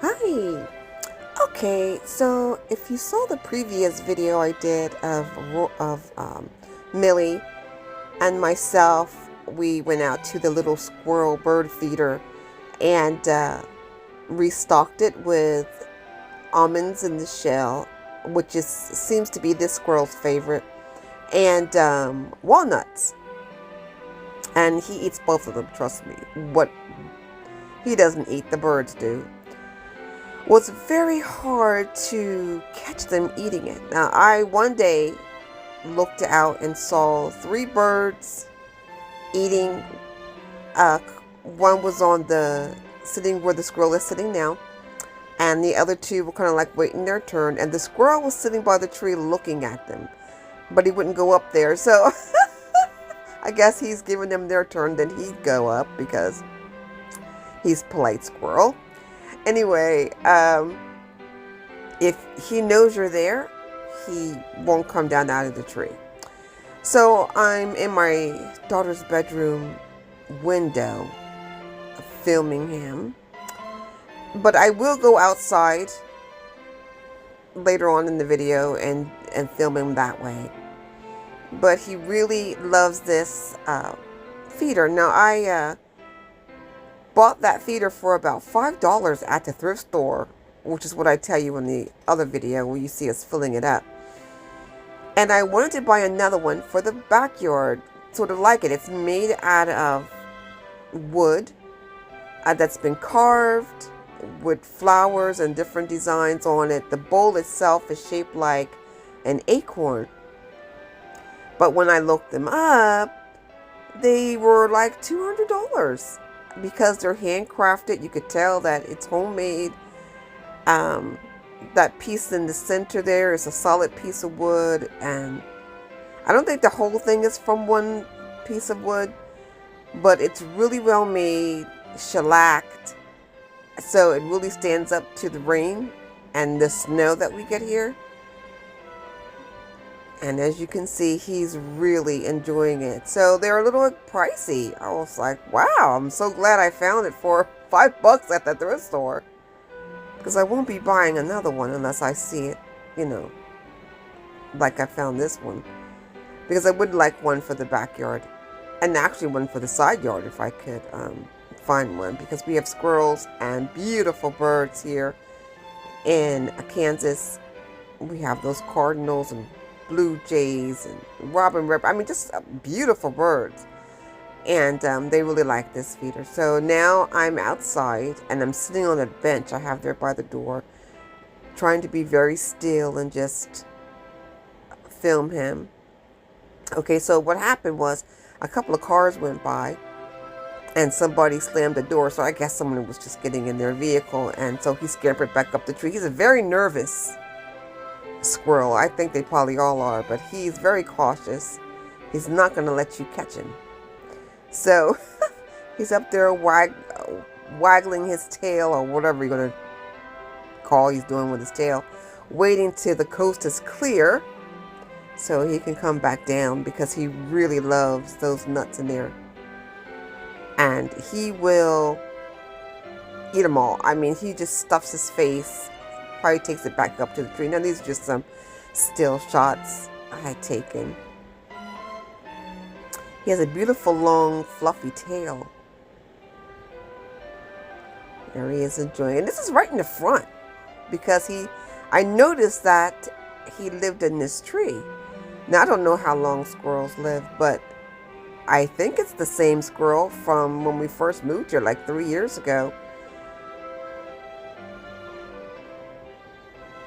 Hi. Okay, so if you saw the previous video I did of Millie and myself, we went out to the little squirrel bird feeder and restocked it with almonds in the shell, which is seems to be this squirrel's favorite, and walnuts. And he eats both of them. Trust me. What he doesn't eat, the birds do. Was very hard to catch them eating it. Now, I one day looked out and saw three birds eating. Uh, One was on the sitting where the squirrel is sitting now, and the other two were kind of like waiting their turn. And the squirrel was sitting by the tree looking at them, but he wouldn't go up there. So I guess he's giving them their turn, then he'd go up because he's polite squirrel. Anyway, if he knows you're there, he won't come down out of the tree. So I'm in my daughter's bedroom window filming him. But I will go outside later on in the video and film him that way. But he really loves this feeder. Now, I bought that feeder for about $5 at the thrift store, which is what I tell you in the other video where you see us filling it up. And I wanted to buy another one for the backyard, sort of like it. It's made out of wood that's been carved with flowers and different designs on it. The bowl itself is shaped like an acorn. But when I looked them up, they were like $200. Because they're handcrafted, you could tell that it's homemade. That piece in the center there is a solid piece of wood, and I don't think the whole thing is from one piece of wood, but it's really well made, shellacked, so it really stands up to the rain and the snow that we get here. And as you can see, he's really enjoying it. So they're a little pricey. I was like, wow, I'm so glad I found it for $5 at the thrift store. Because I won't be buying another one unless I see it, like I found this one. Because I would like one for the backyard. And actually one for the side yard if I could find one. Because we have squirrels and beautiful birds here in Kansas. We have those cardinals and blue jays and robin red. I mean, just beautiful birds. And they really like this feeder. So now I'm outside and I'm sitting on a bench I have there by the door, trying to be very still and just film him. Okay, so what happened was a couple of cars went by and somebody slammed the door. So I guess someone was just getting in their vehicle, and so he scampered back up the tree. He's a very nervous squirrel. I think they probably all are, but he's very cautious. He's not going to let you catch him. So he's up there waggling his tail, or whatever you're going to call he's doing with his tail, waiting till the coast is clear so he can come back down, because he really loves those nuts in there. And he will eat them all. I mean, he just stuffs his face, probably takes it back up to the tree. Now, these are just some still shots I had taken. He has a beautiful, long, fluffy tail. There he is enjoying it. And this is right in the front, because I noticed that he lived in this tree. Now, I don't know how long squirrels live, but I think it's the same squirrel from when we first moved here, like 3 years ago.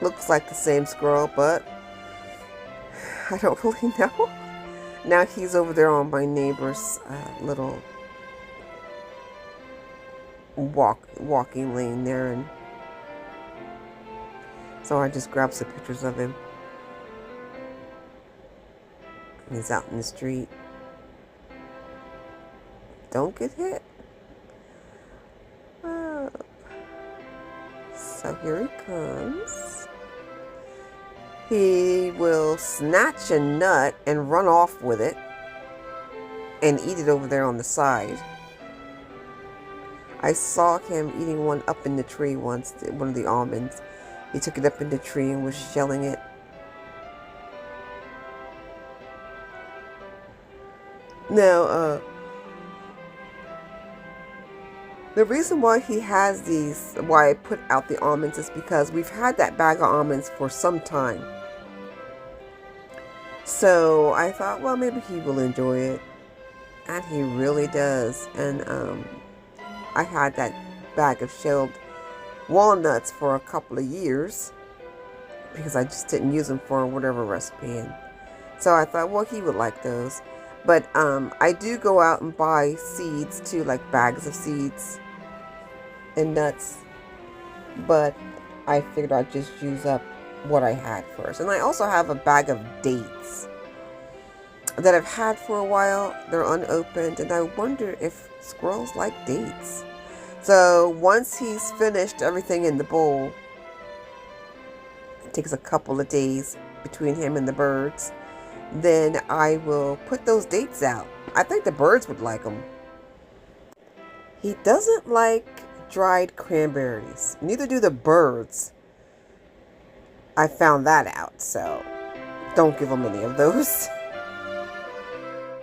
Looks like the same squirrel, but I don't really know. Now he's over there on my neighbor's little walking lane there, and so I just grabbed some pictures of him. He's out in the street. Don't get hit. Oh. So here he comes. He will snatch a nut and run off with it and eat it over there on the side. I saw him eating one up in the tree once, one of the almonds. He took it up in the tree and was shelling it. Now, the reason why he has these, why I put out the almonds, is because we've had that bag of almonds for some time. So I thought, well, maybe he will enjoy it. And he really does. And I had that bag of shelled walnuts for a couple of years because I just didn't use them for whatever recipe. And so I thought, well, he would like those. But I do go out and buy seeds too, like bags of seeds and nuts. But I figured I'd just use up what I had first. And I also have a bag of dates that I've had for a while. They're unopened, and I wonder if squirrels like dates. So once he's finished everything in the bowl, it takes a couple of days between him and the birds, then I will put those dates out. I think the birds would like them. He doesn't like dried cranberries. Neither do the birds. I found that out, so don't give him any of those.